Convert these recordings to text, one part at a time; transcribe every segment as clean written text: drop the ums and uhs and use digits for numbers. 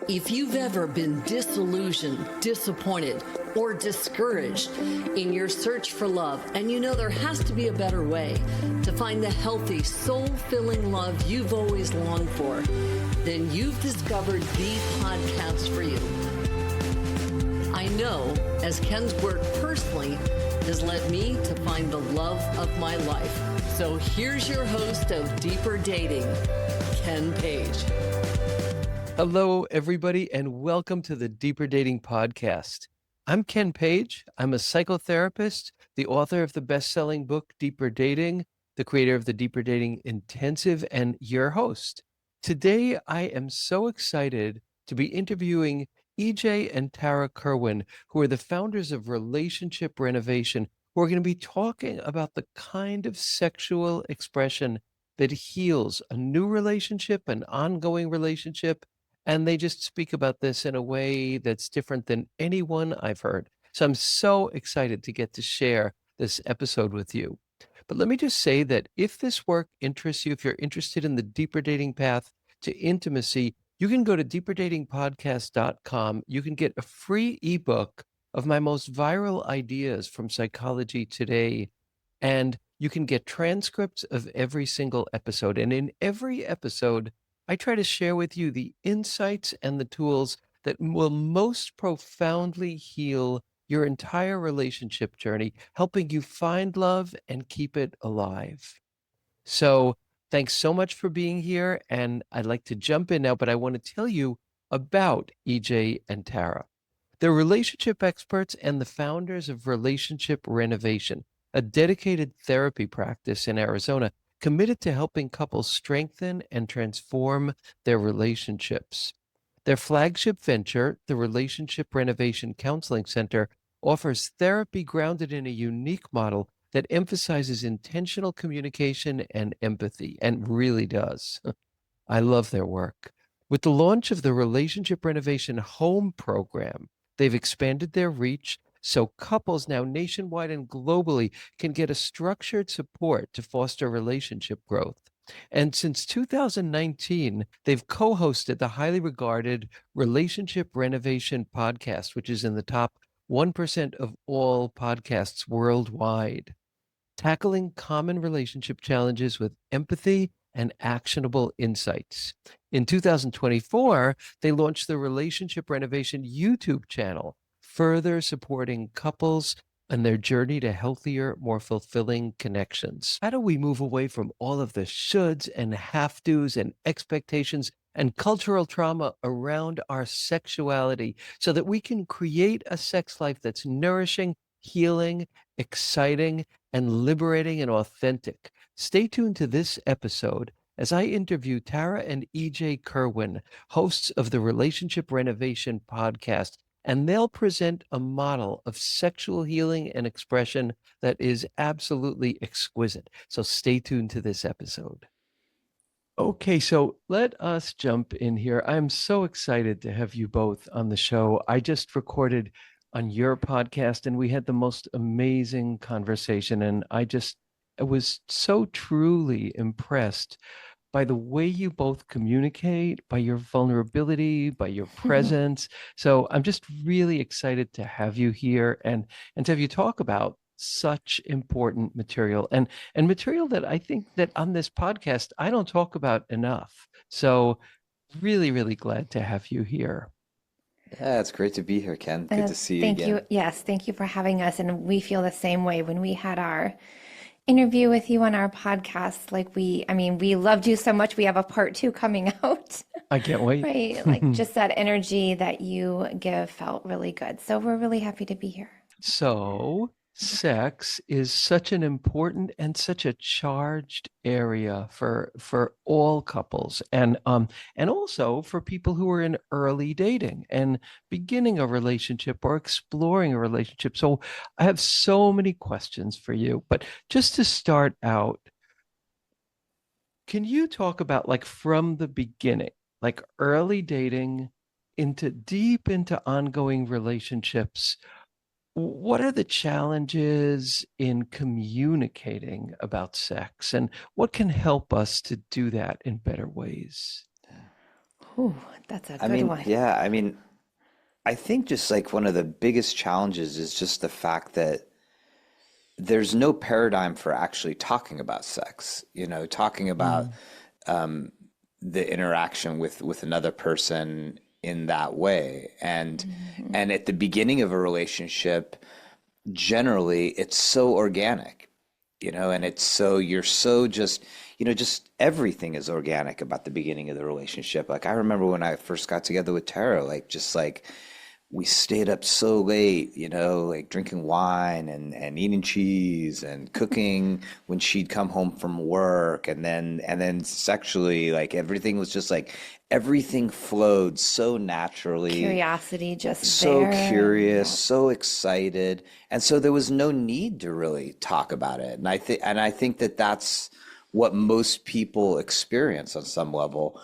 If you've ever been disillusioned, disappointed, or discouraged in your search for love, and you know there has to be a better way to find the healthy, soul-filling love you've always longed for, then you've discovered the podcast for you. I know, as Ken's work personally has led me to find the love of my life. So here's your host of Deeper Dating, Ken Page. Hello, everybody, and welcome to the Deeper Dating Podcast. I'm Ken Page. I'm a psychotherapist, the author of the best-selling book, Deeper Dating, the creator of the Deeper Dating Intensive, and your host. Today, I am so excited to be interviewing EJ and Tarah Kerwin, who are the founders of Relationship Renovation, who are going to be talking about the kind of sexual expression that heals a new relationship, an ongoing relationship, and they just speak about this in a way that's different than anyone I've heard. So I'm so excited to get to share this episode with you. But let me just say that if this work interests you, if you're interested in the deeper dating path to intimacy, you can go to deeperdatingpodcast.com. You can get a free ebook of my most viral ideas from Psychology Today. And you can get transcripts of every single episode. And in every episode, I try to share with you the insights and the tools that will most profoundly heal your entire relationship journey, helping you find love and keep it alive. So thanks so much for being here. And I'd like to jump in now, but I want to tell you about EJ and Tarah. They're relationship experts and the founders of Relationship Renovation, a dedicated therapy practice in Arizona committed to helping couples strengthen and transform their relationships. Their flagship venture, the Relationship Renovation Counseling Center, offers therapy grounded in a unique model that emphasizes intentional communication and empathy, and really does. I love their work. With the launch of the Relationship Renovation Home Program, they've expanded their reach so couples now nationwide and globally can get a structured support to foster relationship growth. And since 2019, they've co-hosted the highly regarded Relationship Renovation podcast, which is in the top 1% of all podcasts worldwide, tackling common relationship challenges with empathy and actionable insights. In 2024, they launched the Relationship Renovation YouTube channel, further supporting couples and their journey to healthier, more fulfilling connections. How do we move away from all of the shoulds and have-tos and expectations and cultural trauma around our sexuality so that we can create a sex life that's nourishing, healing, exciting, and liberating and authentic? Stay tuned to this episode as I interview Tarah and EJ Kerwin, hosts of the Relationship Renovation podcast, and they'll present a model of sexual healing and expression that is absolutely exquisite. So stay tuned to this episode. Okay, so let us jump in here. I'm so excited to have you both on the show. I just recorded on your podcast and we had the most amazing conversation. And I was so truly impressed by the way you both communicate, by your vulnerability, by your presence. So I'm just really excited to have you here and to have you talk about such important material and material that I think that on this podcast I don't talk about enough. So really, really glad to have you here. Yeah, it's great to be here, Ken. Good to see you Thank you. again. Yes, thank you for having us. And we feel the same way when we had our interview with you on our podcast. We loved you so much. We have a part two coming out. I can't wait. Right. Like just that energy that you give felt really good. So we're really happy to be here. So, sex is such an important and such a charged area for all couples, and also for people who are in early dating and beginning a relationship or exploring a relationship. So, I have so many questions for you, but just to start out, can you talk about, like, from the beginning, like early dating into deep into ongoing relationships? What are the challenges in communicating about sex, and what can help us to do that in better ways? Ooh, that's a I good mean, one. yeah, I mean, I think just like one of the biggest challenges is just the fact that there's no paradigm for actually talking about sex, talking about Mm. the interaction with another person in that way. Mhm. And at the beginning of a relationship, generally it's so organic, and it's so you're so just just everything is organic about the beginning of the relationship. Like I remember when I first got together with Tara, like just like we stayed up so late, like drinking wine and eating cheese and cooking when she'd come home from work, and then sexually, like everything was just like everything flowed so naturally, Curiosity just so there. And curious, yeah. so excited, and so there was no need to really talk about it. And I think that that's what most people experience on some level,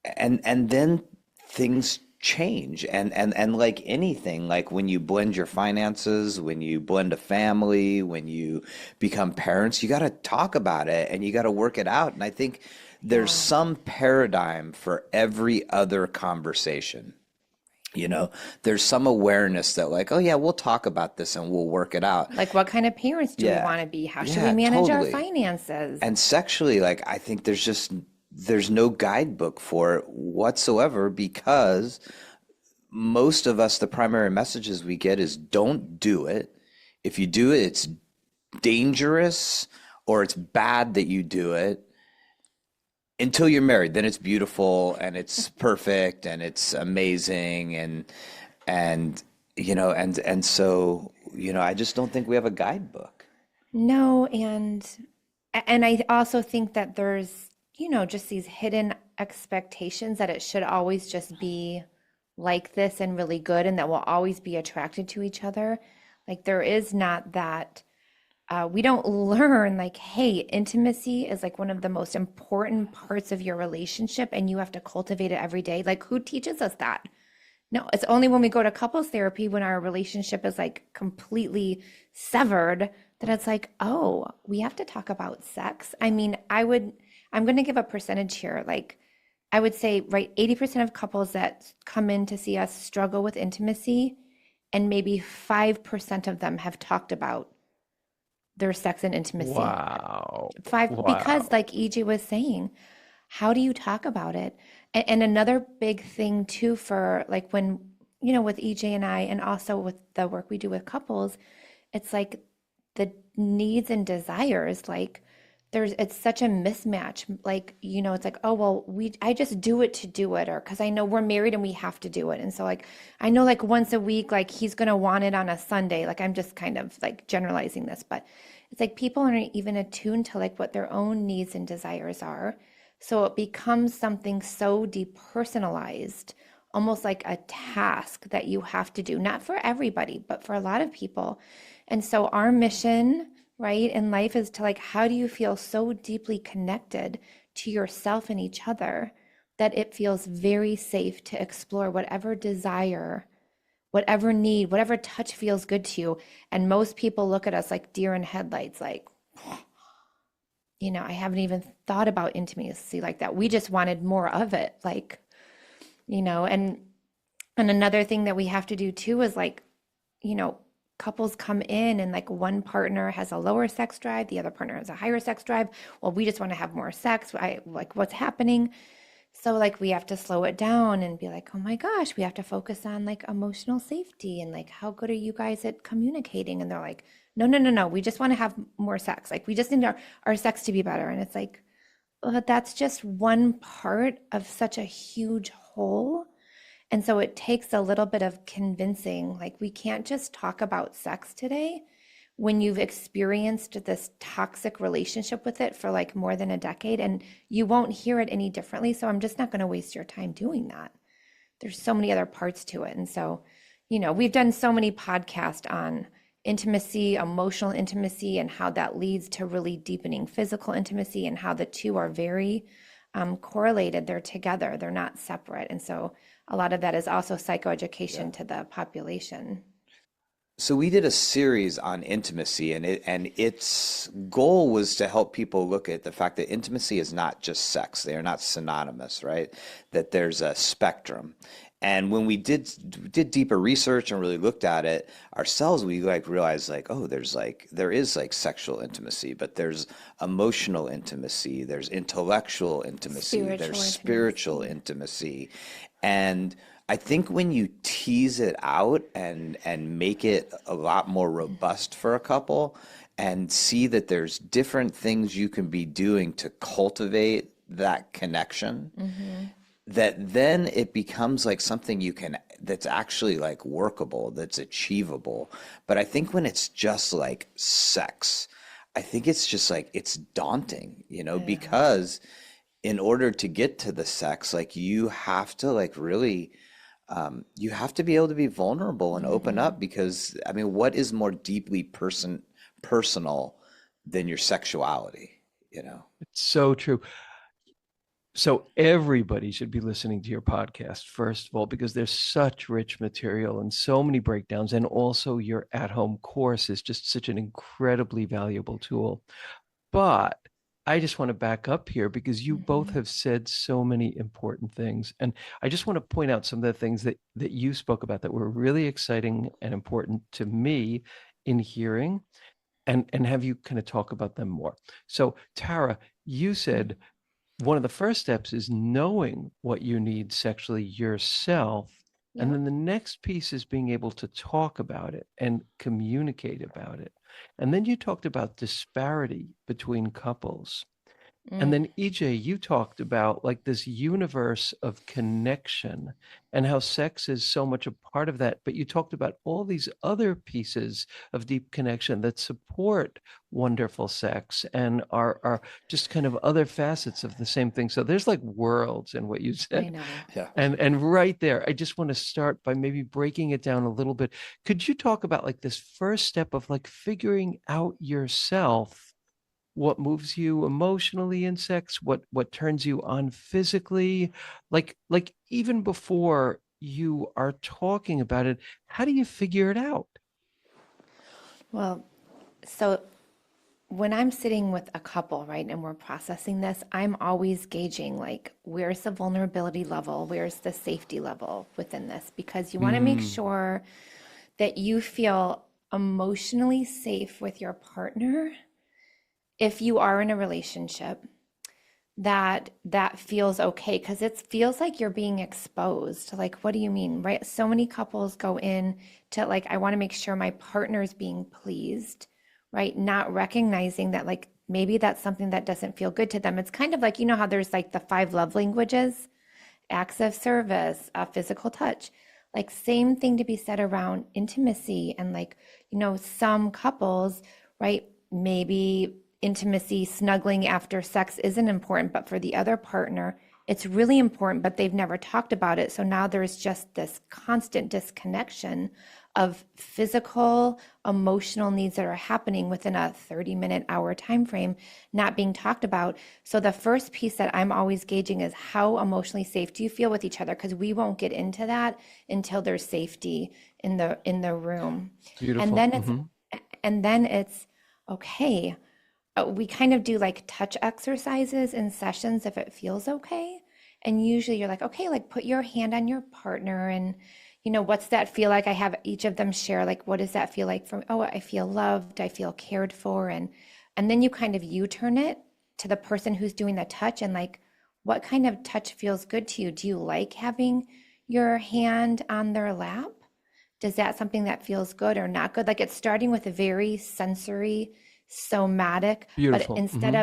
and then things change, and like anything, like when you blend your finances, when you blend a family, when you become parents, you got to talk about it and you got to work it out. And I think there's Yeah. some paradigm for every other conversation. You know, there's some awareness that like, oh yeah, we'll talk about this and we'll work it out. Like, what kind of parents do we Yeah. want to be? How should we Yeah, manage our totally. finances? And sexually, like I think there's no guidebook for it whatsoever, because most of us, the primary messages we get is don't do it. If you do it, it's dangerous or it's bad that you do it. Until you're married, then it's beautiful and it's perfect and it's amazing, and and so I just don't think we have a guidebook. No, and I also think that there's, just these hidden expectations that it should always just be like this and really good and that we'll always be attracted to each other. Like there is not that we don't learn like, hey, intimacy is like one of the most important parts of your relationship and you have to cultivate it every day. Like who teaches us that? No, it's only when we go to couples therapy when our relationship is like completely severed that it's like, oh, we have to talk about sex. I mean, I'm going to give a percentage here. Like, I would say, right, 80% of couples that come in to see us struggle with intimacy, and maybe 5% of them have talked about their sex and intimacy. Wow. Five, because Wow. like EJ was saying, how do you talk about it? And another big thing too for like when, with EJ and I, and also with the work we do with couples, it's like the needs and desires, like it's such a mismatch. Like, it's like, oh, well, I just do it to do it, or because I know we're married and we have to do it. And so like, I know like once a week, like he's going to want it on a Sunday. Like I'm just kind of like generalizing this, but it's like people aren't even attuned to like what their own needs and desires are. So it becomes something so depersonalized, almost like a task that you have to do, not for everybody, but for a lot of people. And so our mission, right, in life is to like, how do you feel so deeply connected to yourself and each other that it feels very safe to explore whatever desire, whatever need, whatever touch feels good to you. And most people look at us like deer in headlights, like, I haven't even thought about intimacy like that. We just wanted more of it. Like, and another thing that we have to do too is like, you know, couples come in and like one partner has a lower sex drive, the other partner has a higher sex drive. Well, we just want to have more sex. I like what's happening. So like we have to slow it down and be like, oh my gosh, we have to focus on like emotional safety and like how good are you guys at communicating? And they're like, no, no, no, no. We just want to have more sex. Like we just need our sex to be better. And it's like, well, that's just one part of such a huge whole. And so it takes a little bit of convincing. Like we can't just talk about sex today when you've experienced this toxic relationship with it for like more than a decade, and you won't hear it any differently. So I'm just not going to waste your time doing that. There's so many other parts to it. And so, we've done so many podcasts on intimacy, emotional intimacy, and how that leads to really deepening physical intimacy, and how the two are very correlated. They're together, they're not separate. And so a lot of that is also psychoeducation to the population. So we did a series on intimacy, and its goal was to help people look at the fact that intimacy is not just sex. They are not synonymous, right? That there's a spectrum. And when we did deeper research and really looked at it ourselves, we like realized like, oh, there is like sexual intimacy, but there's emotional intimacy, there's intellectual intimacy, there's Spiritual spiritual intimacy. intimacy. And I think when you tease it out and make it a lot more robust for a couple and see that there's different things you can be doing to cultivate that connection, Mm-hmm. that then it becomes like something that's actually like workable, that's achievable. But I think when it's just like sex, I think it's just like it's daunting, Yeah. because in order to get to the sex, like you have to like really you have to be able to be vulnerable and open Mm-hmm. up, because I mean, what is more deeply personal than your sexuality, you know? It's so true. So everybody should be listening to your podcast, first of all, because there's such rich material and so many breakdowns. And also your at-home course is just such an incredibly valuable tool. But I just want to back up here because you both Mm-hmm. have said so many important things. And I just want to point out some of the things that you spoke about that were really exciting and important to me in hearing, and have you kind of talk about them more. So Tara, you said one of the first steps is knowing what you need sexually yourself. And Yep. then the next piece is being able to talk about it and communicate about it. And then you talked about disparity between couples. And Mm. then EJ, you talked about like this universe of connection and how sex is so much a part of that. But you talked about all these other pieces of deep connection that support wonderful sex and are just kind of other facets of the same thing. So there's like worlds in what you I said. know. Yeah. And right there, I just want to start by maybe breaking it down a little bit. Could you talk about like this first step of like figuring out yourself, what moves you emotionally in sex, what turns you on physically, like even before you are talking about it, how do you figure it out? Well, so when I'm sitting with a couple, right, and we're processing this, I'm always gauging like where's the vulnerability level, where's the safety level within this, because you want to make Mm, sure that you feel emotionally safe with your partner if you are in a relationship, that feels okay, because it feels like you're being exposed. Like, what do you mean, right? So many couples go in to like, I want to make sure my partner's being pleased, right? Not recognizing that like maybe that's something that doesn't feel good to them. It's kind of like, you know how there's like the five love languages: acts of service, physical touch. Like, same thing to be said around intimacy. And like, some couples, right? Maybe intimacy, snuggling after sex isn't important, but for the other partner, it's really important, but they've never talked about it. So now there's just this constant disconnection of physical, emotional needs that are happening within a 30-minute hour time frame not being talked about. So the first piece that I'm always gauging is how emotionally safe do you feel with each other, because we won't get into that until there's safety in the room. And beautiful. then it's okay. We kind of do like touch exercises in sessions if it feels okay. And usually you're like, okay, like put your hand on your partner and, what's that feel like? I have each of them share, like, what does that feel like from, oh, I feel loved, I feel cared for. And then you kind of U-turn it to the person who's doing the touch and like, what kind of touch feels good to you? Do you like having your hand on their lap? Does that something that feels good or not good? Like, it's starting with a very sensory, somatic, but Beautiful. instead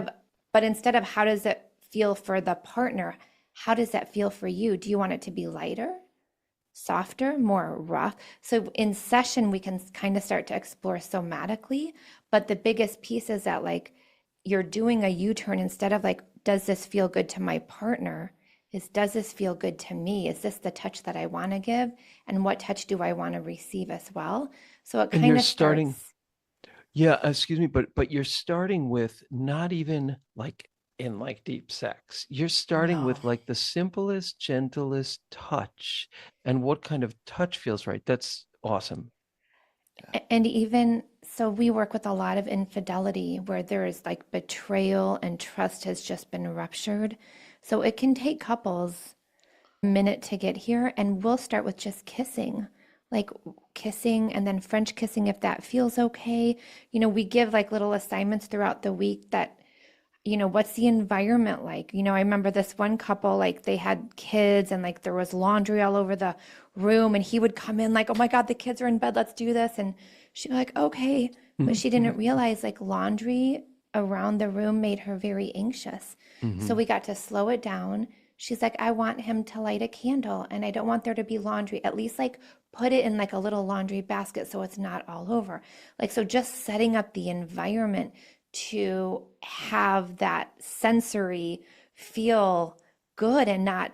of how does it feel for the partner, how does that feel for you? Do you want it to be lighter, softer, more rough? So in session, we can kind of start to explore somatically, but the biggest piece is that like you're doing a U-turn. Instead of like, does this feel good to my partner? Is, does this feel good to me? Is this the touch that I want to give? And what touch do I want to receive as well? So it And kind you're of starting, starts, yeah, excuse me, but you're starting with not even like in like deep sex. You're starting no. with like the simplest, gentlest touch and what kind of touch feels right. That's awesome. And even so, we work with a lot of infidelity where there is like betrayal and trust has just been ruptured. So it can take couples a minute to get here, and we'll start with just kissing, like kissing and then French kissing if that feels okay. We give like little assignments throughout the week that what's the environment like? I remember this one couple, like they had kids and like there was laundry all over the room, and he would come in like, oh my God, the kids are in bed, let's do this. And she'd be like, okay. But she didn't realize like laundry around the room made her very anxious. So we got to slow it down. She's like, I want him to light a candle and I don't want there to be laundry. At least like put it in like a little laundry basket so it's not all over. Like, so just setting up the environment to have that sensory feel good and not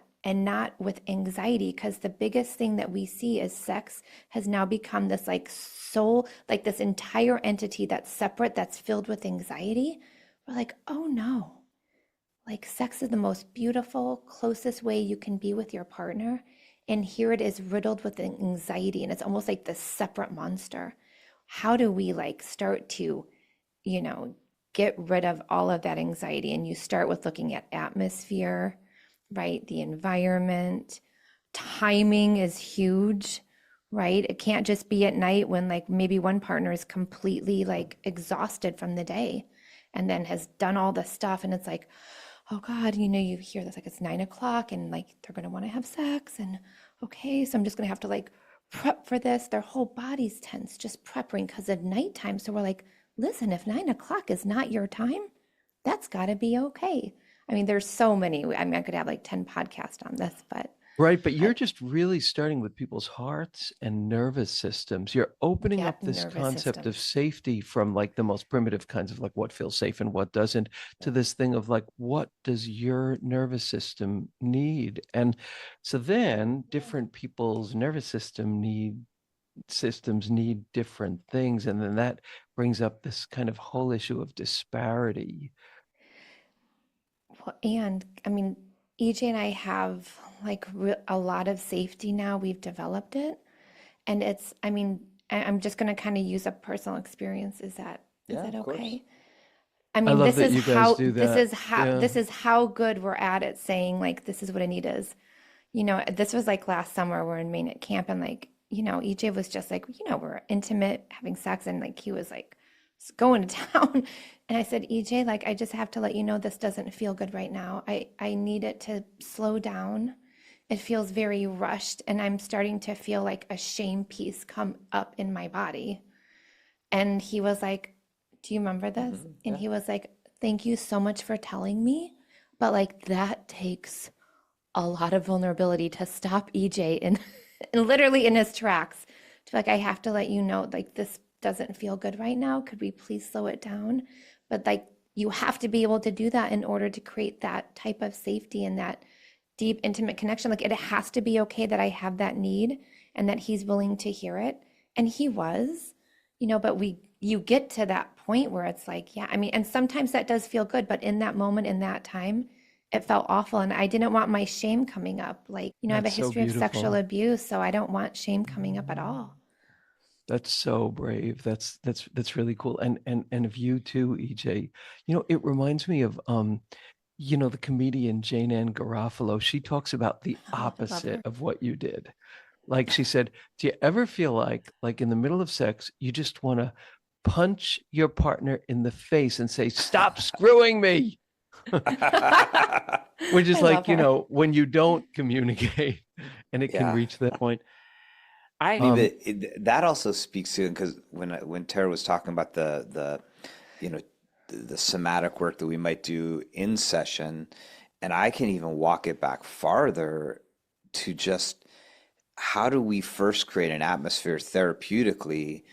with anxiety, because the biggest thing that we see is sex has now become this like soul, like this entire entity that's separate, that's filled with anxiety. We're like, oh no, like sex is the most beautiful, closest way you can be with your partner, and here it is riddled with anxiety, and it's almost like this separate monster. How do we like start to get rid of all of that anxiety? And you start with looking at atmosphere, right? The environment. Timing is huge, right? It can't just be at night when like maybe one partner is completely like exhausted from the day and then has done all the stuff. And it's like, oh God, you hear this like it's 9 o'clock and like they're going to want to have sex. And okay, so I'm just going to have to like prep for this. Their whole body's tense, just prepping because of nighttime. So we're like, listen, if 9 o'clock is not your time, that's got to be okay. I mean, there's so many. I mean, I could have like 10 podcasts on this, but Right, but you're just really starting with people's hearts and nervous systems. You're opening yeah, up this nervous concept of systems. safety from like the most primitive kinds of like what feels safe and what doesn't, to this thing of like, what does your nervous system need? And so then different people's nervous systems need different things. And then that brings up this kind of whole issue of disparity. Well, and I mean, EJ and I have like a lot of safety now. We've developed it. And I mean, I'm just going to kind of use a personal experience. Is Yeah, that of course. okay? I I mean, love that you guys do that. Yeah. this is how good we're at it saying like, this is what a need is. This was like last summer, we're in Maine at camp, and like, EJ was just like, we're intimate, having sex, and like he was like going to town. And I said, EJ, like, I just have to let you know this doesn't feel good right now. I need it to slow down. It feels very rushed, and I'm starting to feel like a shame piece come up in my body. And he was like, do you remember this? And Yeah. he was like, thank you so much for telling me. But like that takes a lot of vulnerability to stop EJ in and literally in his tracks to be like, I have to let you know, like this doesn't feel good right now. Could we please slow it down? But like you have to be able to do that in order to create that type of safety and that deep, intimate connection. Like it has to be okay that I have that need and that he's willing to hear it. And he was, but you get to that point where it's like, yeah, I mean, and sometimes that does feel good, but in that moment, in that time, it felt awful. And I didn't want my shame coming up. Like, I have a That's so history of sexual beautiful. abuse, so I don't want shame coming up at all. That's so brave. That's really cool. And of you too, EJ. It reminds me of the comedian Jane Ann Garofalo. She talks about the Oh, I love opposite her. of what you did. Like she said, do you ever feel like in the middle of sex, you just want to punch your partner in the face and say, "Stop screwing me," which is I like, love her. when you don't communicate and it can Yeah. reach that point. I mean, Um, but that also speaks to, because when Tara was talking about the you know the somatic work that we might do in session, and I can even walk it back farther to just how do we first create an atmosphere therapeutically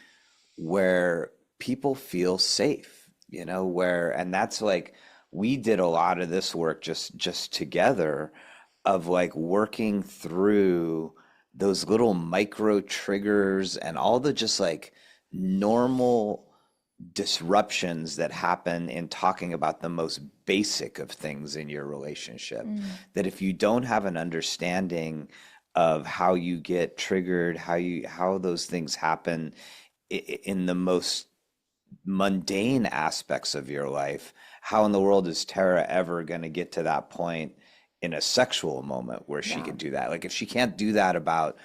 where people feel safe, and that's like we did a lot of this work just together of like working through those little micro triggers and all the just like normal disruptions that happen in talking about the most basic of things in your relationship. Mm. That if you don't have an understanding of how you get triggered, how those things happen in the most mundane aspects of your life, how in the world is Tara ever going to get to that point in a sexual moment where she Yeah. can do that? Like if she can't do that about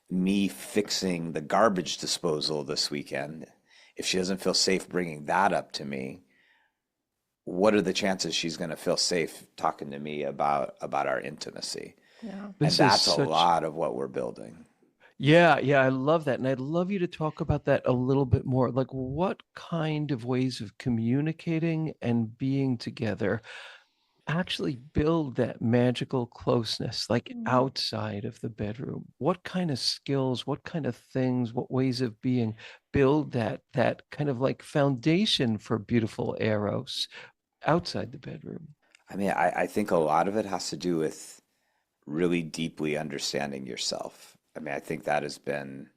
me fixing the garbage disposal this weekend, if she doesn't feel safe bringing that up to me, what are the chances she's going to feel safe talking to me about our intimacy? Yeah. And This is that's a such, lot of what we're building. yeah, I love that. And I'd love you to talk about that a little bit more. Like, what kind of ways of communicating and being together actually build that magical closeness, like outside of the bedroom? What kind of skills, what kind of things, what ways of being build that kind of like foundation for beautiful eros outside the bedroom? I mean, I think a lot of it has to do with really deeply understanding yourself. I mean, I think that has been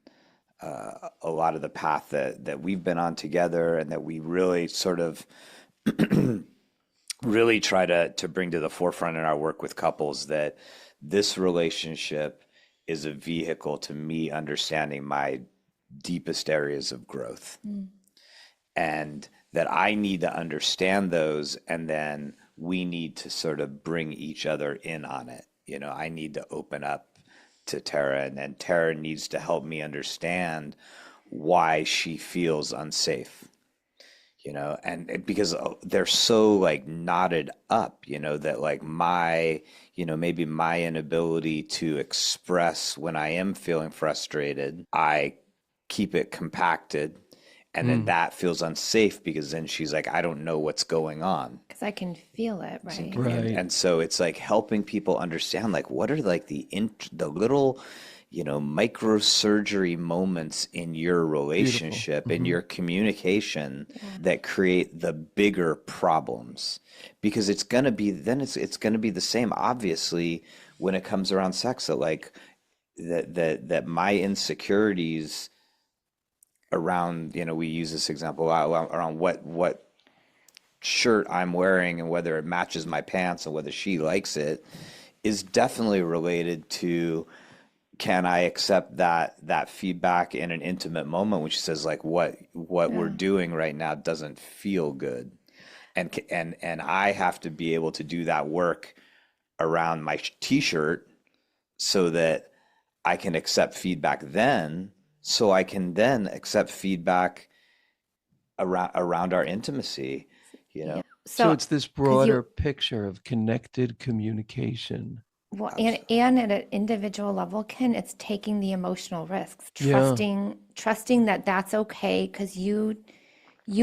a lot of the path that we've been on together, and that we really sort of really try to bring to the forefront in our work with couples, that this relationship is a vehicle to me understanding my deepest areas of growth, and that I need to understand those, and then we need to sort of bring each other in on it. You know, I need to open up to Tara, and then Tara needs to help me understand why she feels unsafe. You know, and because they're so like knotted up, you know, that like my, you know, maybe my inability to express when I am feeling frustrated, I keep it compacted. And then that feels unsafe, because then she's like, I don't know what's going on. Because I can feel it, right? Right. And so it's like helping people understand, like, what are like the little, you know, microsurgery moments in your relationship, in your communication, that create the bigger problems. Because it's gonna be, then it's gonna be the same, obviously, when it comes around sex, that like that my insecurities around, you know, we use this example around what shirt I'm wearing and whether it matches my pants and whether she likes it, is definitely related to, can I accept that feedback in an intimate moment when she says like, what we're doing right now doesn't feel good, and I have to be able to do that work around my t-shirt, so that I can accept feedback then, so I can then accept feedback around our intimacy, you know. So So, it's this because broader you, picture of connected communication. well, and at an individual level, Ken, it's taking the emotional risks, Yeah. trusting that that's okay, because you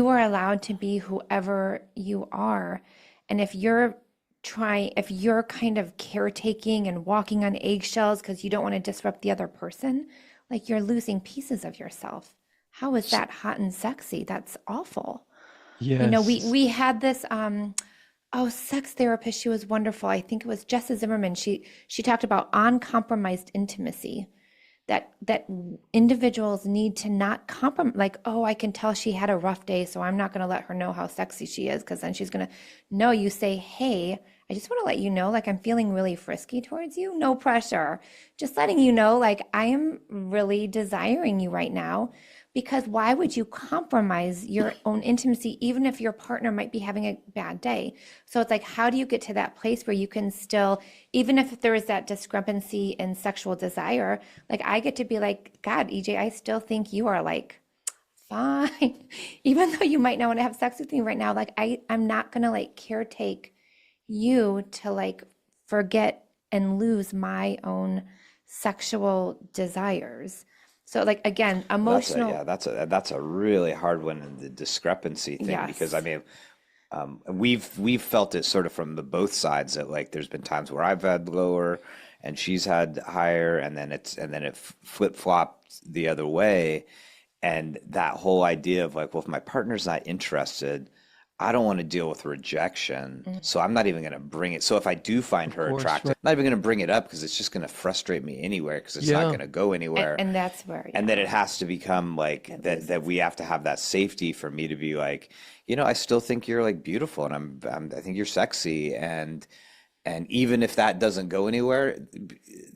are allowed to be whoever you are. And if you're kind of caretaking and walking on eggshells because you don't want to disrupt the other person, like you're losing pieces of yourself. How is that hot and sexy? That's awful. You know, we Yes. we had this sex therapist. She was wonderful. I think it was Jessa Zimmerman. She talked about uncompromised intimacy. That individuals need to not compromise. Like, oh, I can tell she had a rough day, so I'm not going to let her know how sexy she is, because then she's going to. No, you say, hey, I just want to let you know, like, I'm feeling really frisky towards you. No pressure. Just letting you know, like, I am really desiring you right now. Because why would you compromise your own intimacy, even if your partner might be having a bad day? So it's like, how do you get to that place where you can still, even if there is that discrepancy in sexual desire, like I get to be like, God, EJ, I still think you are like fine. Even though you might not want to have sex with me right now, like I'm not gonna like caretake you to like forget and lose my own sexual desires. So like again, emotional, That's a really hard one in the discrepancy thing, because I yes. mean, we've felt it sort of from the both sides, that like there's been times where I've had lower and she's had higher, and then it flip flopped the other way. And that whole idea of like, well, if my partner's not interested, I don't want to deal with rejection, so I'm not even going to bring it. So if I do find Of her course. attractive, Right. I'm not even going to bring it up, because it's just going to frustrate me anywhere, because it's not Yeah. going to go anywhere. And that's where, And yeah, then it has to become like it that we have to have that safety for me to be like, you know, I still think you're like beautiful, and I think you're sexy, and even if that doesn't go anywhere,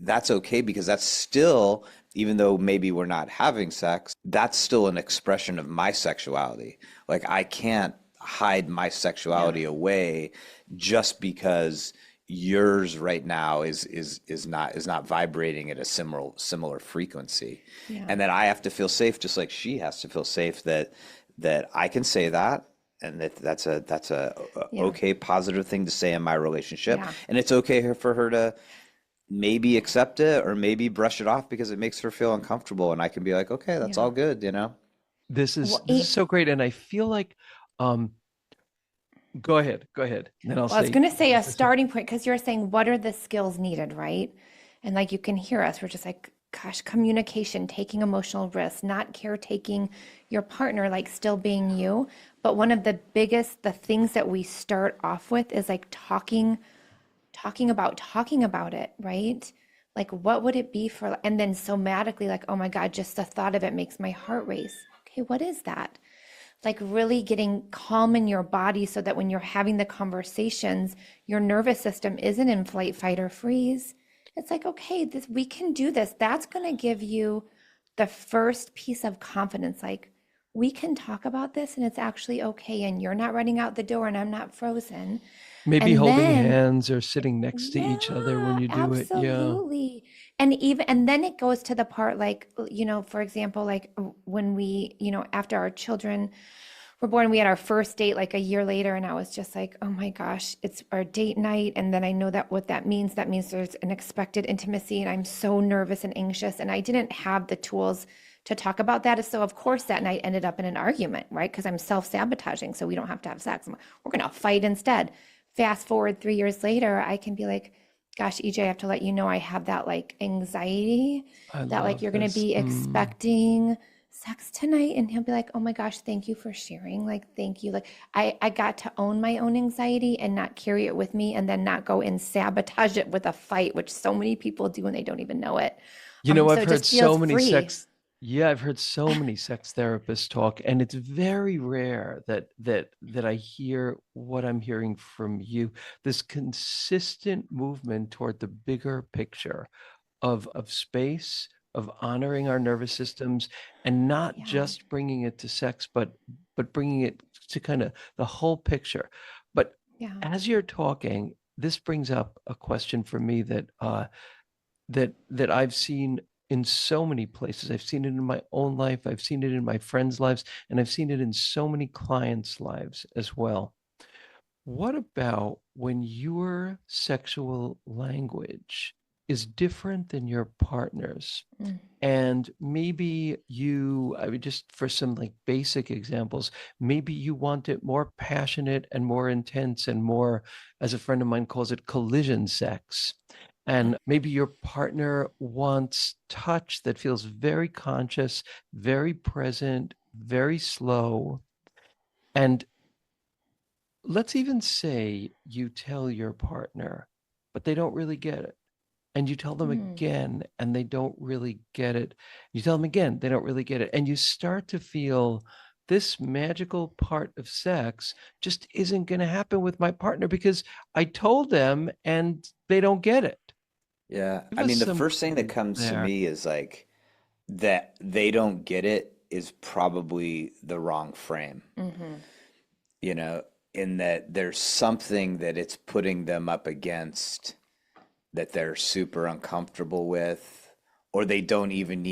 that's okay, because that's still even though maybe we're not having sex, that's still an expression of my sexuality. Like I can't hide my Yeah. sexuality away just because yours right now is not vibrating at a similar frequency. Yeah. And that I have to feel safe just like she has to feel safe that I can say that, and that's a Yeah. okay positive thing to say in my relationship, Yeah. and it's okay for her to maybe accept it or maybe brush it off because it makes her feel uncomfortable, and I can be like, okay, that's Yeah. all good, you know? This Well, is so great, and I feel like, um, go ahead, and then I'll Well, I was say. going to say a starting point because you're saying what are the skills needed, right? And like you can hear us, we're just like, gosh, communication, taking emotional risks, not caretaking your partner, like still being you. But one of the biggest, the things that we start off with is like talking about it, right? Like what would it be for, and then somatically, like, oh my God, just the thought of it makes my heart race. Okay, what is that? Like really getting calm in your body so that when you're having the conversations, your nervous system isn't in flight, fight, or freeze. It's like, okay, this we can do this. That's going to give you the first piece of confidence. Like, we can talk about this and it's actually okay. And you're not running out the door and I'm not frozen. Maybe And holding then hands or sitting next to each other when yeah, you do it. Yeah. absolutely. And then it goes to the part like, for example, like when we, after our children were born, we had our first date like a year later, and I was just like, oh my gosh, it's our date night. And then I know that what that means there's an expected intimacy, and I'm so nervous and anxious. And I didn't have the tools to talk about that. So of course that night ended up in an argument, right? Because I'm self-sabotaging, so we don't have to have sex. We're gonna fight instead. Fast forward 3 years later, I can be like, gosh, EJ, I have to let you know I have that like anxiety I that like love you're going to this. be expecting sex tonight. And he'll be like, oh my gosh, thank you for sharing. Like, thank you. Like, I got to own my own anxiety and not carry it with me and then not go and sabotage it with a fight, which so many people do and they don't even know it. So I've it heard just feels so many free. yeah, I've heard so many sex therapists talk, and it's very rare that I hear what I'm hearing from you. This consistent movement toward the bigger picture of space, of honoring our nervous systems, and not Yeah. just bringing it to sex, but bringing it to kind of the whole picture. But Yeah. as you're talking, this brings up a question for me that I've seen in so many places. I've seen it in my own life, I've seen it in my friends' lives, and I've seen it in so many clients' lives as well. What about when your sexual language is different than your partner's? Mm. And maybe I mean, just for some like basic examples, maybe you want it more passionate and more intense and more, as a friend of mine calls it, collision sex. And maybe your partner wants touch that feels very conscious, very present, very slow. And let's even say you tell your partner, but they don't really get it. And you tell them Mm. again, and they don't really get it. You tell them again, they don't really get it. And you start to feel this magical part of sex just isn't going to happen with my partner because I told them and they don't get it. Yeah. Give I us mean, the some first thing that clues comes to there. me is like that they don't get it is probably the wrong frame, Hmm. you know, in that there's something that it's putting them up against that they're super uncomfortable with, or they don't even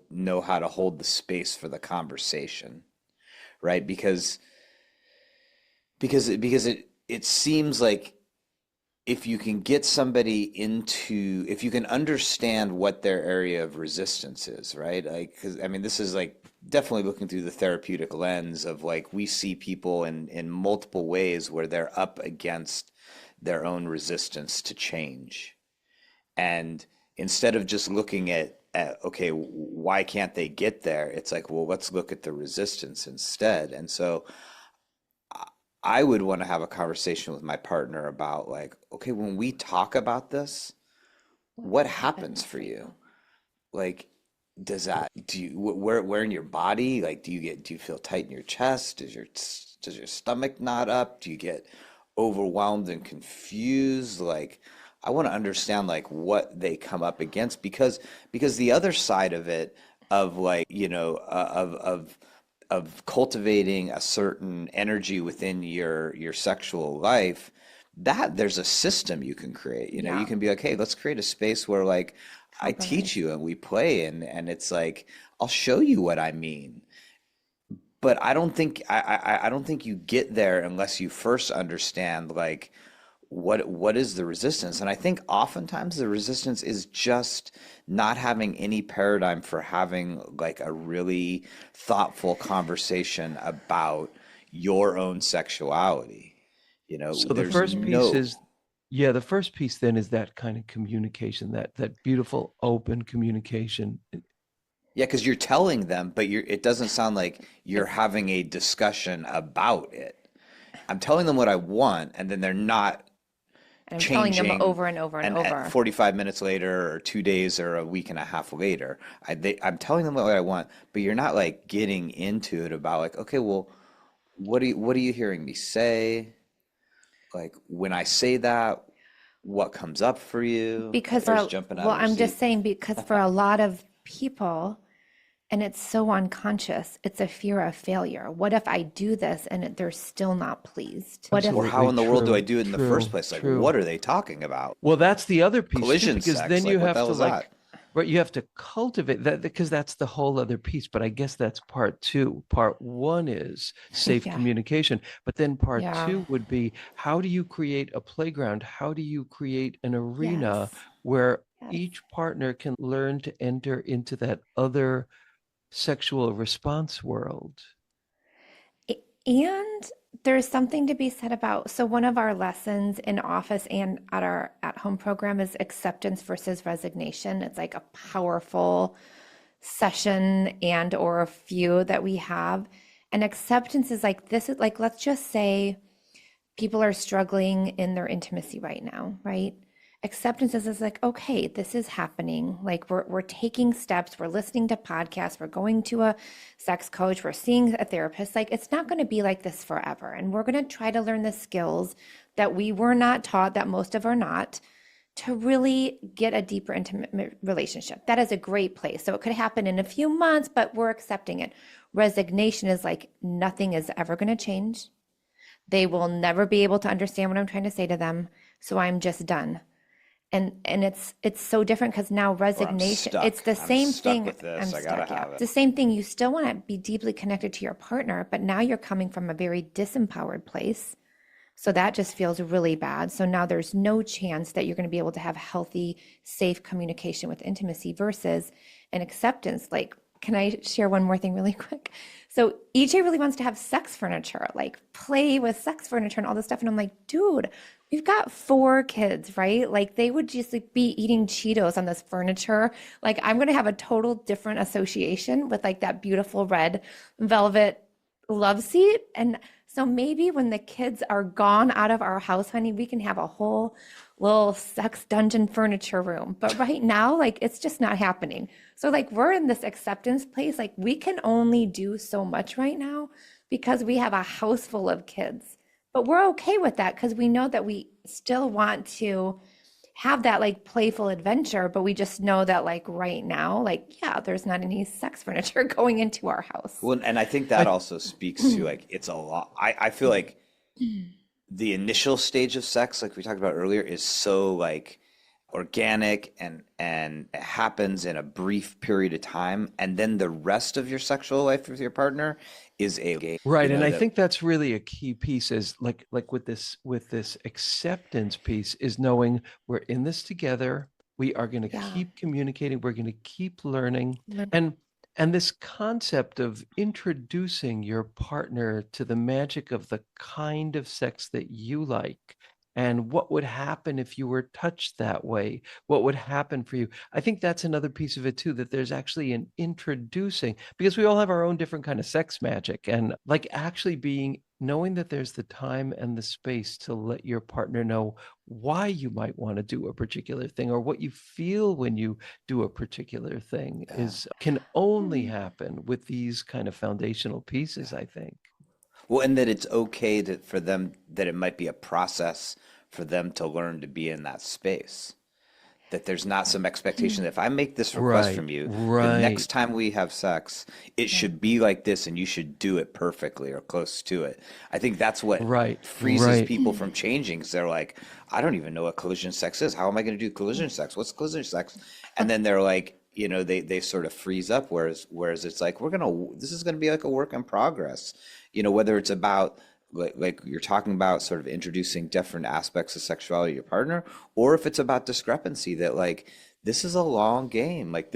know how to hold the space for the conversation, right? Because it seems like if you can get somebody into, if you can understand what their area of resistance is, right? Like, because I mean, this is like definitely looking through the therapeutic lens of like we see people in multiple ways where they're up against their own resistance to change. And instead of just looking at okay, why can't they get there? It's like, well, let's look at the resistance instead. And so I would want to have a conversation with my partner about like, okay, when we talk about this, what What happens happens for for you? you? Like, do you where in your body? Like, do you feel tight in your chest? Does your stomach knot up? Do you get overwhelmed and confused? Like, I want to understand like what they come up against, because the other side of it, of like, of cultivating a certain energy within your sexual life, that there's a system you can create. You Yeah, can be like, hey, let's create a space where like I teach compromise. you and we play, and it's like I'll show you what I mean. But I don't think you get there unless you first understand like what is the resistance. And I think oftentimes the resistance is just not having any paradigm for having like a really thoughtful conversation about your own sexuality. So the There's first piece no. is, yeah, the first piece then is that kind of communication, that beautiful open communication. Yeah, because you're telling them, but it doesn't sound like you're It's having a discussion about it. I'm telling them what I want, and then they're not and I'm telling them changing. over and over and And at over. 45 minutes later, or 2 days, or a week and a half later, I'm telling them what I want, but you're not like getting into it about like, okay, well, what are you hearing me say? Like when I say that, what comes up for you? Because Hair's jumping out well, of your I'm just seat. saying because for a lot of people, and it's so unconscious, it's a fear of failure. What if I do this and they're still not pleased? What if Or Absolutely how in the world do I true, do it in the first true, place? Like, true. what are they talking about? Well, that's the other piece too, Collision because sex? then you Like, what the have hell to is that? like, right, you have to cultivate that, because that's the whole other piece. But I guess that's part two. Part one is safe yeah, communication, but then part yeah, two would be, how do you create a playground? How do you create an arena yes, where yes. each partner can learn to enter into that other sexual response world? And there's something to be said about, so one of our lessons in office and at our at home program is acceptance versus resignation. It's like a powerful session and or a few that we have. And acceptance is like this is like, let's just say people are struggling in their intimacy right now, right? Acceptance is like, okay, this is happening. Like we're taking steps, we're listening to podcasts, we're going to a sex coach, we're seeing a therapist. Like it's not going to be like this forever. And we're going to try to learn the skills that we were not taught, that most of are not, to really get a deeper intimate relationship. That is a great place. So it could happen in a few months, but we're accepting it. Resignation is like nothing is ever going to change. They will never be able to understand what I'm trying to say to them. So I'm just done. And it's so different because now Or I'm resignation, it's stuck. the I'm same stuck thing. with this. I'm I gotta stuck, yeah. have It's it. the same thing. You still want to be deeply connected to your partner, but now you're coming from a very disempowered place. So that just feels really bad. So now there's no chance that you're going to be able to have healthy, safe communication with intimacy versus an acceptance. Like, can I share one more thing really quick? So EJ really wants to have sex furniture, like play with sex furniture and all this stuff. And I'm like, dude, we've got 4 kids, right? Like they would just like be eating Cheetos on this furniture. Like I'm going to have a total different association with like that beautiful red velvet love seat. And so maybe when the kids are gone out of our house, honey, we can have a whole little sex dungeon furniture room. But right now, like it's just not happening. So like we're in this acceptance place. Like we can only do so much right now because we have a house full of kids. But we're okay with that because we know that we still want to have that like playful adventure, but we just know that like right now, like, yeah, there's not any sex furniture going into our house. Well, and I think that I also speaks to like it's a lot. I feel like the initial stage of sex, like we talked about earlier, is so like organic, and it happens in a brief period of time, and then the rest of your sexual life with your partner is a game. Right, and I That think that's really a key piece, is like with this acceptance piece, is knowing we're in this together. We are going to Yeah. keep communicating, we're going to keep learning. And this concept of introducing your partner to the magic of the kind of sex that you like, and what would happen if you were touched that way, what would happen for you. I think that's another piece of it too, that there's actually an introducing, because we all have our own different kind of sex magic, and like actually being, knowing that there's the time and the space to let your partner know why you might want to do a particular thing, or what you feel when you do a particular thing, yeah. is can only happen with these kind of foundational pieces, I think. Well, and that it's okay for them, that it might be a process for them to learn to be in that space. That there's not some expectation that if I make this request Right, from you, the right, next time we have sex, it Yeah. should be like this and you should do it perfectly or close to it. I think that's what right, freezes right. people from changing because they're like, I don't even know what collision sex is. How am I going to do collision sex? What's collision sex? And then they're like, they sort of freeze up. Whereas it's like, this is going to be like a work in progress, whether it's about like you're talking about sort of introducing different aspects of sexuality to your partner, or if it's about discrepancy that like this is a long game. Like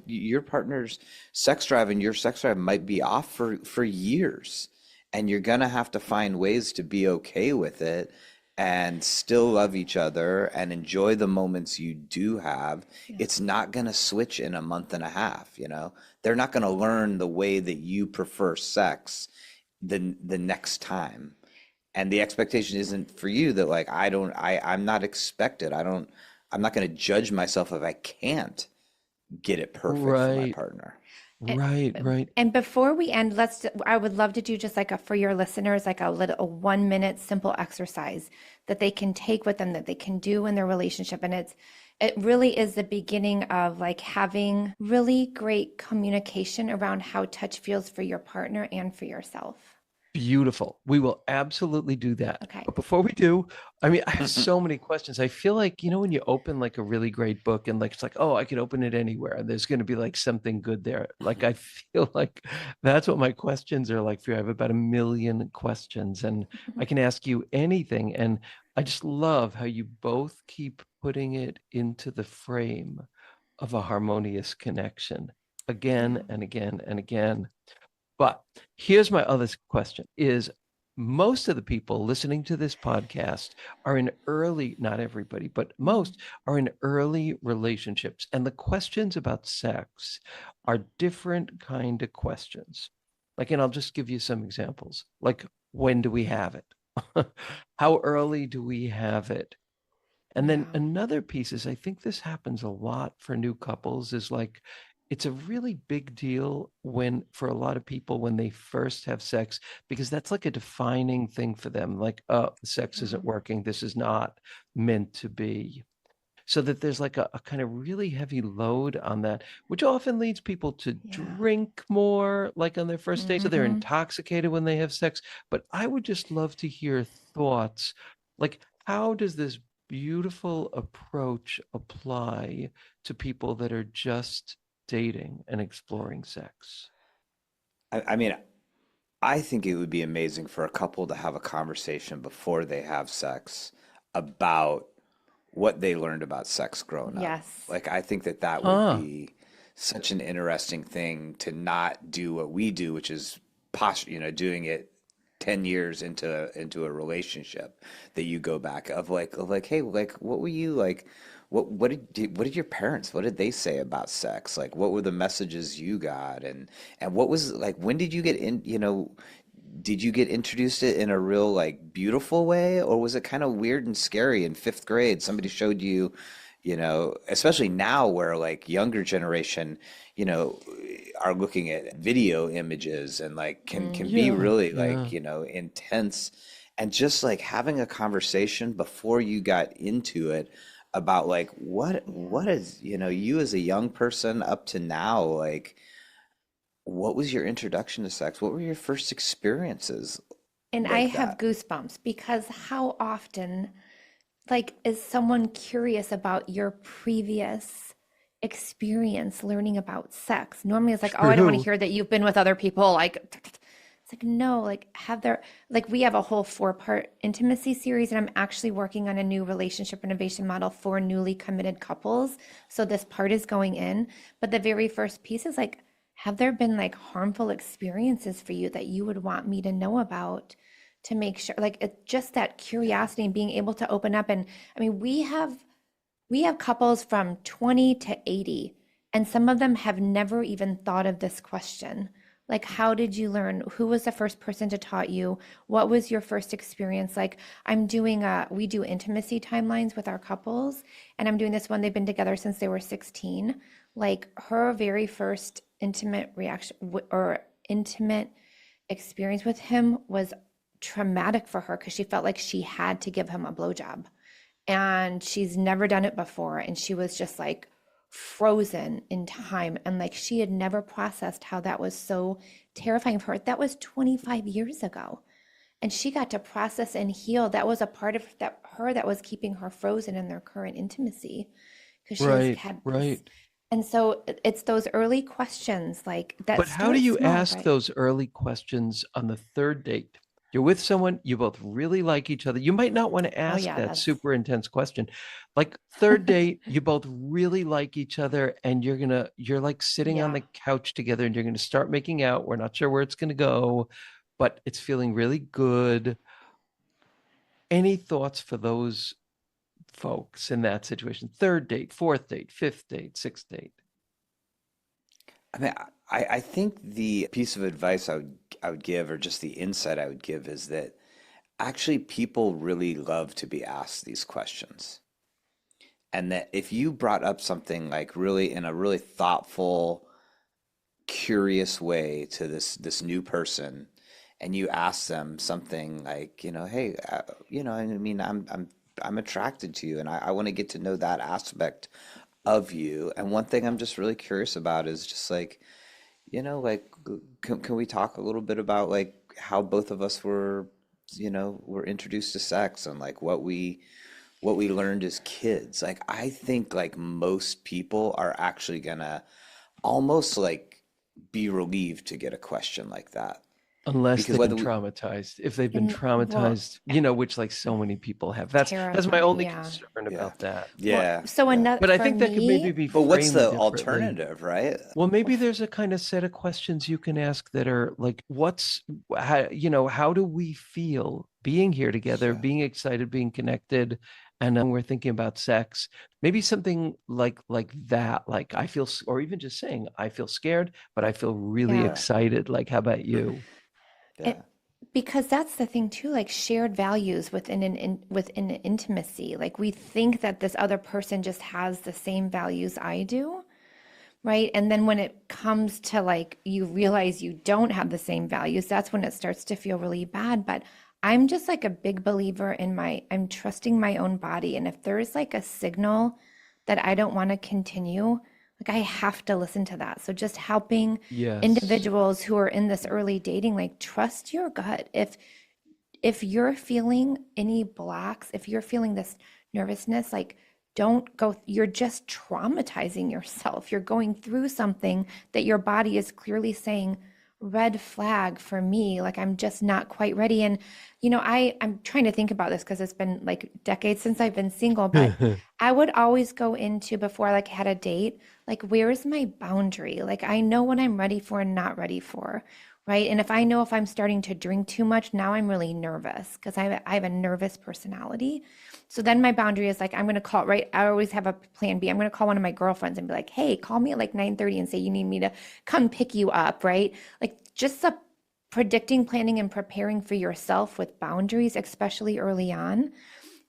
your partner's sex drive and your sex drive might be off for years, and you're gonna have to find ways to be okay with it and still love each other and enjoy the moments you do have. Yeah. It's not gonna switch in a month and a half, They're not gonna learn the way that you prefer sex the next time. And the expectation isn't for you that like I'm not expected. I'm not going to judge myself if I can't get it perfect for my Right, partner. And, right, right. and before we end, I would love to do just like for your listeners, like a 1 minute simple exercise that they can take with them, that they can do in their relationship. And it really is the beginning of like having really great communication around how touch feels for your partner and for yourself. Beautiful. We will absolutely do that. Okay. But before we do, I mean, I have so many questions. I feel like, when you open like a really great book and like it's like, oh, I could open it anywhere. There's going to be like something good there. Like I feel like that's what my questions are like for you. I have about 1 million questions and I can ask you anything. And I just love how you both keep putting it into the frame of a harmonious connection again Yeah. and again and again. But here's my other question is most of the people listening to this podcast are in early, not everybody, but most are in early relationships. And the questions about sex are different kind of questions. Like, and I'll just give you some examples. Like, when do we have it? How early do we have it? And then Yeah. another piece is I think this happens a lot for new couples is like it's a really big deal when for a lot of people when they first have sex because that's like a defining thing for them like sex Yeah. isn't working, this is not meant to be. So that there's like a kind of really heavy load on that, which often leads people to Yeah. drink more like on their first date. So they're Mm-hmm. intoxicated when they have sex. But I would just love to hear thoughts. Like, how does this beautiful approach apply to people that are just dating and exploring sex? I mean, I think it would be amazing for a couple to have a conversation before they have sex about what they learned about sex growing up. Yes. Like, I think that would Huh. be such an interesting thing to not do what we do, which is doing it 10 years into a relationship that you go back of like, hey, like, what were you like? What did your parents, what did they say about sex? Like, what were the messages you got? And what was like, when did you get did you get introduced to it in a real like beautiful way, or was it kind of weird and scary in fifth grade? Somebody showed you, especially now where like younger generation, you know, are looking at video images and like can be Yeah. really Yeah. like, intense. And just like having a conversation before you got into it about like what Yeah. is, you as a young person up to now, like what was your introduction to sex? What were your first experiences And I like have that? goosebumps because how often, like, is someone curious about your previous experience learning about sex? Normally it's like, oh, I don't want to True. hear that you've been with other people. Like, it's like, no, like, like, we have a whole 4-part intimacy series, and I'm actually working on a new relationship renovation model for newly committed couples. So this part is going in. But the very first piece is like, have there been like harmful experiences for you that you would want me to know about? To make sure, like, it's just that curiosity and being able to open up. And I mean, we have couples from 20 to 80, and some of them have never even thought of this question. Like, how did you learn? Who was the first person to taught you? What was your first experience? Like, we do intimacy timelines with our couples, and I'm doing this one. They've been together since they were 16. Like, her very first intimate reaction or intimate experience with him was traumatic for her because she felt like she had to give him a blowjob. and she's never done it before. And she was just like frozen in time. And like she had never processed how that was so terrifying for her. That was 25 years ago. And she got to process and heal. That was a part of that her that was keeping her frozen in their current intimacy because she has Right, had this. right. And so it's those early questions like that But how do start you small, ask right? those early questions on the third date? You're with someone, you both really like each other. You might not want to Oh ask yeah, that that's super intense question. Like third date, you both really like each other and you're like sitting on yeah. the couch together and you're gonna start making out. We're not sure where it's gonna go, but it's feeling really good. Any thoughts for those folks in that situation? Third date, fourth date, fifth date, sixth date. I mean, I think the piece of advice I would give, or just the insight I would give, is that actually people really love to be asked these questions. And that if you brought up something like really in a really thoughtful, curious way to this new person, and you ask them something like, hey, I mean, I'm attracted to you, and I want to get to know that aspect of you. And one thing I'm just really curious about is just like, like, can we talk a little bit about like how both of us were introduced to sex, and like what we learned as kids. Like, I think like most people are actually gonna almost like be relieved to get a question like that, Unless because they've been whether we, traumatized. If they've been And well, traumatized, which like so many people have. That's my terrifying. only Yeah. concern yeah, about that. Well, yeah, so yeah. another But I for think that could maybe me, be But what's framed the differently. alternative, right? Well, maybe there's a kind of set of questions you can ask that are like, how do we feel being here together, Yeah. being excited, being connected, and then we're thinking about sex. Maybe something like that, like or even just saying, I feel scared, but I feel really yeah. Yeah. excited. Like, how about you? Yeah. It, because that's the thing too, like shared values within an intimacy. Like we think that this other person just has the same values I do, right? And then when it comes to like you realize you don't have the same values, that's when it starts to feel really bad. But I'm just like a big believer in I'm trusting my own body. And if there's like a signal that I don't want to continue, like I have to listen to that. So just helping Yes. individuals who are in this early dating, like trust your gut. If you're feeling any blocks, if you're feeling this nervousness, like don't go, you're just traumatizing yourself. You're going through something that your body is clearly saying, red flag for me, like I'm just not quite ready. And I'm trying to think about this because it's been like decades since I've been single, but I would always go into before I like had a date, like where is my boundary? Like I know what I'm ready for and not ready for, right? And if I know if I'm starting to drink too much, now I'm really nervous because I have a nervous personality. So then my boundary is like, I'm going to call, right? I always have a plan B. I'm going to call one of my girlfriends and be like, hey, call me at like 9:30 and say you need me to come pick you up, right? Like just the predicting, planning, and preparing for yourself with boundaries, especially early on.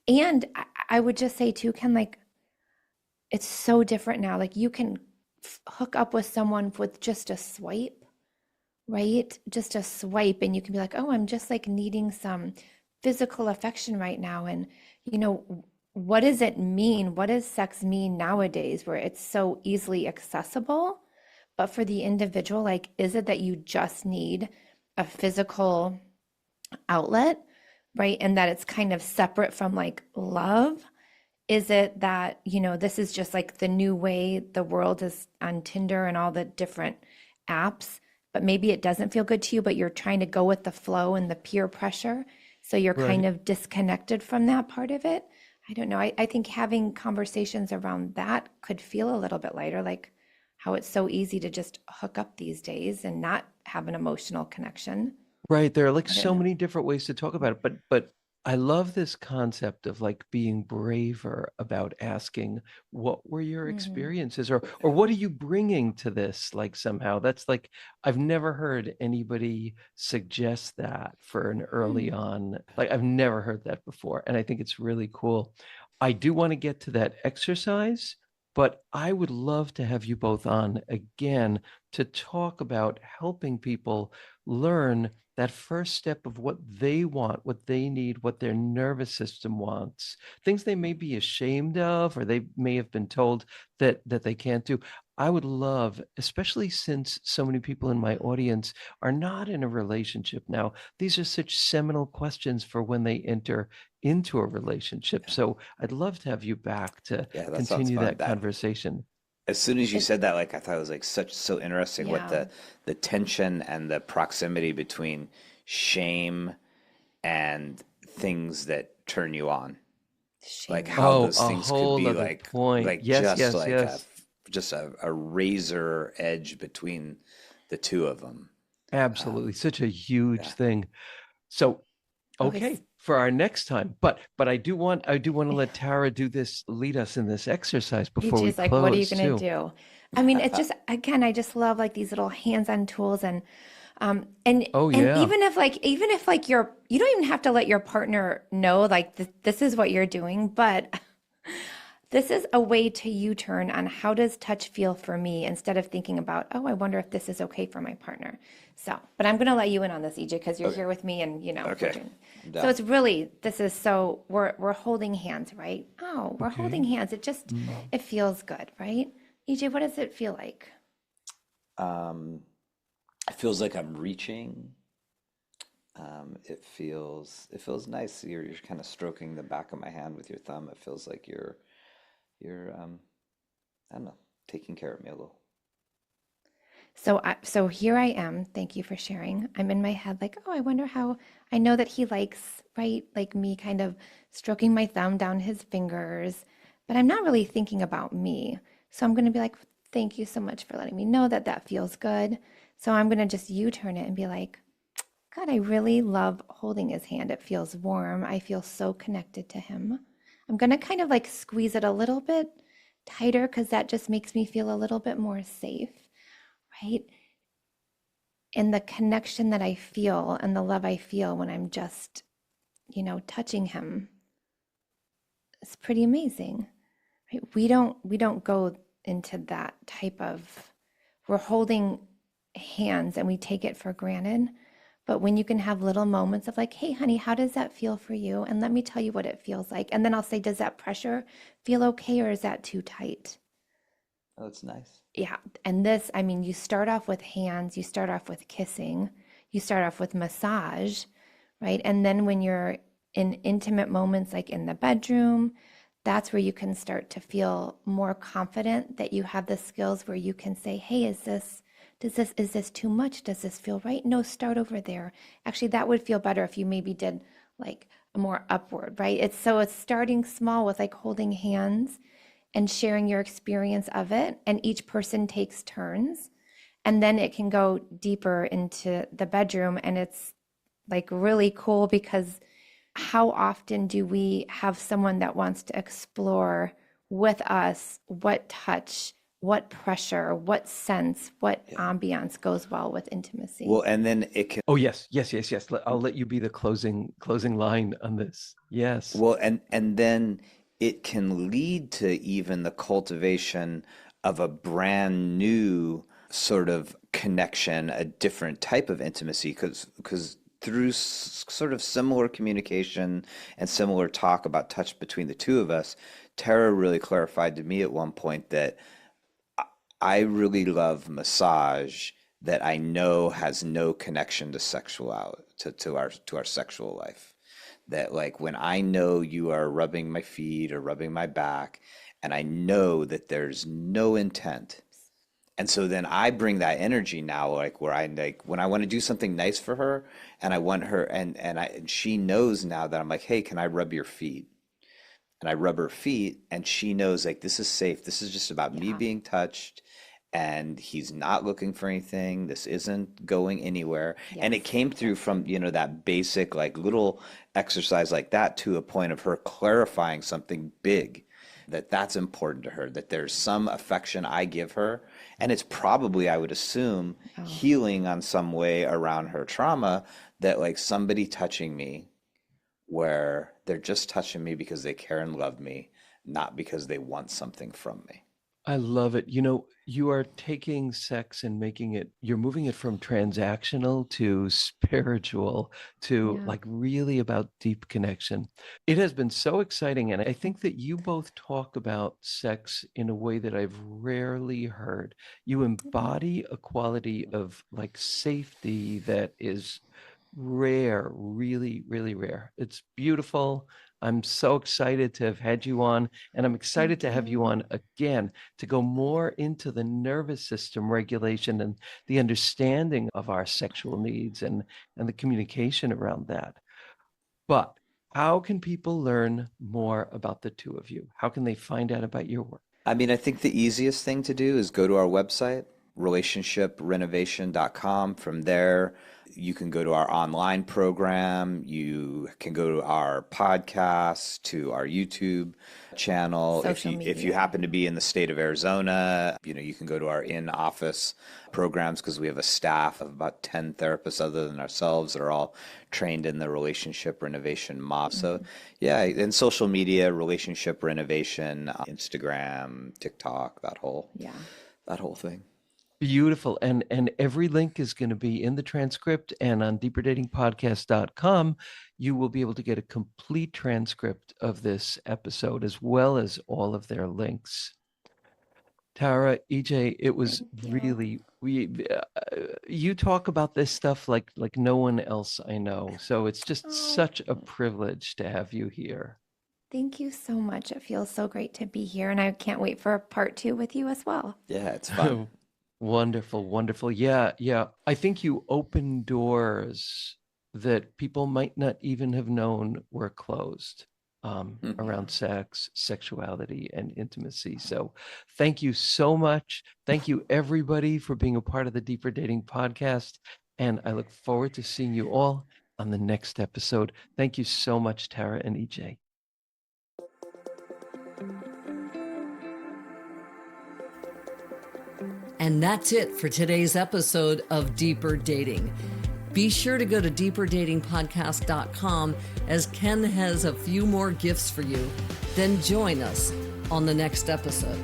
And I would just say too, Ken, like it's so different now. Like you can hook up with someone with just a swipe, right? Just a swipe, and you can be like, oh, I'm just like needing some physical affection right now. And, you know, what does it mean? What does sex mean nowadays where it's so easily accessible? But for the individual, like, is it that you just need a physical outlet, right? And that it's kind of separate from like love? Is it that, this is just like the new way the world is on Tinder and all the different apps, but maybe it doesn't feel good to you, but you're trying to go with the flow and the peer pressure. So you're kind Right. of disconnected from that part of it. I don't know. I think having conversations around that could feel a little bit lighter, like how it's so easy to just hook up these days and not have an emotional connection. Right. There are like I don't so know. many different ways to talk about it, but I love this concept of like being braver about asking what were your Hmm. experiences or what are you bringing to this like somehow. That's like I've never heard anybody suggest that for an early Hmm. on. Like I've never heard that before and I think it's really cool. I do want to get to that exercise, but I would love to have you both on again to talk about helping people learn that first step of what they want, what they need, what their nervous system wants, things they may be ashamed of, or they may have been told that they can't do. I would love, especially since so many people in my audience are not in a relationship now, these are such seminal questions for when they enter into a relationship. Yeah. So I'd love to have you back to Yeah, that sounds continue fun. that That conversation. as soon as you It, said that, like I thought it was like so interesting what yeah. the tension and the proximity between shame and things that turn you on. Like Shame. how Oh, those a things could whole be other point. like Yes, just yes, like yes. a razor edge between the two of them. Absolutely. Such a huge Yeah. thing. So, Okay. okay, for our next time. But I do want to let Tara do this, lead us in this exercise before we AJ's like, what are you close gonna too. do? I mean, it's just again, I just love like these little hands-on tools and Oh and yeah. even if like you don't even have to let your partner know like this is what you're doing, but this is a way to U-turn on how does touch feel for me instead of thinking about, oh, I wonder if this is okay for my partner. So, but I'm gonna let you in on this, EJ, because you're Okay. here with me and we're Okay. doing. I'm So down. it's really this is so we're holding hands, right? Oh, we're holding Okay. hands. It feels good, right? EJ, what does it feel like? Um, it feels like I'm reaching. It feels nice. You're kind of stroking the back of my hand with your thumb. It feels like you're I don't know, taking care of me a little. So here I am. Thank you for sharing. I'm in my head like, oh, I wonder how I know that he likes, right? Like me kind of stroking my thumb down his fingers, but I'm not really thinking about me. So I'm going to be like, thank you so much for letting me know that that feels good. So I'm going to just U-turn it and be like, God, I really love holding his hand. It feels warm. I feel so connected to him. I'm going to kind of like squeeze it a little bit tighter because that just makes me feel a little bit more safe, right? And the connection that I feel and the love I feel when I'm just, touching him is pretty amazing. Right? We don't go into that type of we're holding hands and we take it for granted. But when you can have little moments of like, hey, honey, how does that feel for you? And let me tell you what it feels like. And then I'll say, does that pressure feel okay or is that too tight? Oh, it's nice. Yeah. And this, I mean, you start off with hands, you start off with kissing, you start off with massage, right? And then when you're in intimate moments like in the bedroom, that's where you can start to feel more confident that you have the skills where you can say, hey, is this too much? Does this feel right? No, start over there. Actually, that would feel better if you maybe did like a more upward, right? It's starting small with like holding hands and sharing your experience of it. And each person takes turns. And then it can go deeper into the bedroom. And it's like really cool because how often do we have someone that wants to explore with us what touch, what pressure, what sense, what Yeah. ambiance goes well with intimacy? Well, and then it can Oh yes, yes, yes, yes. I'll let you be the closing line on this. Yes. well, and then it can lead to even the cultivation of a brand new sort of connection, a different type of intimacy, because through sort of similar communication and similar talk about touch between the two of us, Tara really clarified to me at one point that I really love massage that I know has no connection to sexuality, to our sexual life. That like when I know you are rubbing my feet or rubbing my back, and I know that there's no intent. And so then I bring that energy now, like where I like when I want to do something nice for her, and I want her, and she knows now that I'm like, hey, can I rub your feet? And I rub her feet, and she knows like this is safe. This is just about me Yeah. being touched, and he's not looking for anything. This isn't going anywhere. And it Yes. came through from, that basic like little exercise like that to a point of her clarifying something big, that that's important to her, that there's some affection I give her, and it's probably, I would assume, Oh, healing on some way around her trauma, that like somebody touching me where they're just touching me because they care and love me, not because they want something from me. I love it. You are taking sex and you're moving it from transactional to spiritual to Yeah. like really about deep connection. It has been so exciting. And I think that you both talk about sex in a way that I've rarely heard. You embody a quality of like safety that is rare, really, really rare. It's beautiful. I'm so excited to have had you on, and I'm excited Thank to have you you. on again to go more into the nervous system regulation and the understanding of our sexual needs and the communication around that. But how can people learn more about the two of you? How can they find out about your work? I mean, I think the easiest thing to do is go to our website, relationshiprenovation.com. From there, you can go to our online program. You can go to our podcast, to our YouTube channel. Social If you media. happen to be in the state of Arizona, you can go to our in-office programs because we have a staff of about 10 therapists other than ourselves that are all trained in the relationship renovation model. So yeah, and social media, relationship renovation, Instagram, TikTok, Yeah. that whole thing. Beautiful. And every link is going to be in the transcript, and on deeperdatingpodcast.com, you will be able to get a complete transcript of this episode as well as all of their links. Tara, EJ, it was Thank you. really you talk about this stuff like no one else I know. So it's just Oh, such a privilege to have you here. thank you so much. It feels so great to be here, and I can't wait for part two with you as well. Yeah, it's fun. Wonderful, wonderful. Yeah, yeah. I think you open doors that people might not even have known were closed around sex, sexuality, and intimacy. So thank you so much. Thank you, everybody, for being a part of the Deeper Dating podcast. And I look forward to seeing you all on the next episode. Thank you so much, Tara and EJ. And that's it for today's episode of Deeper Dating. Be sure to go to deeperdatingpodcast.com as Ken has a few more gifts for you. Then join us on the next episode.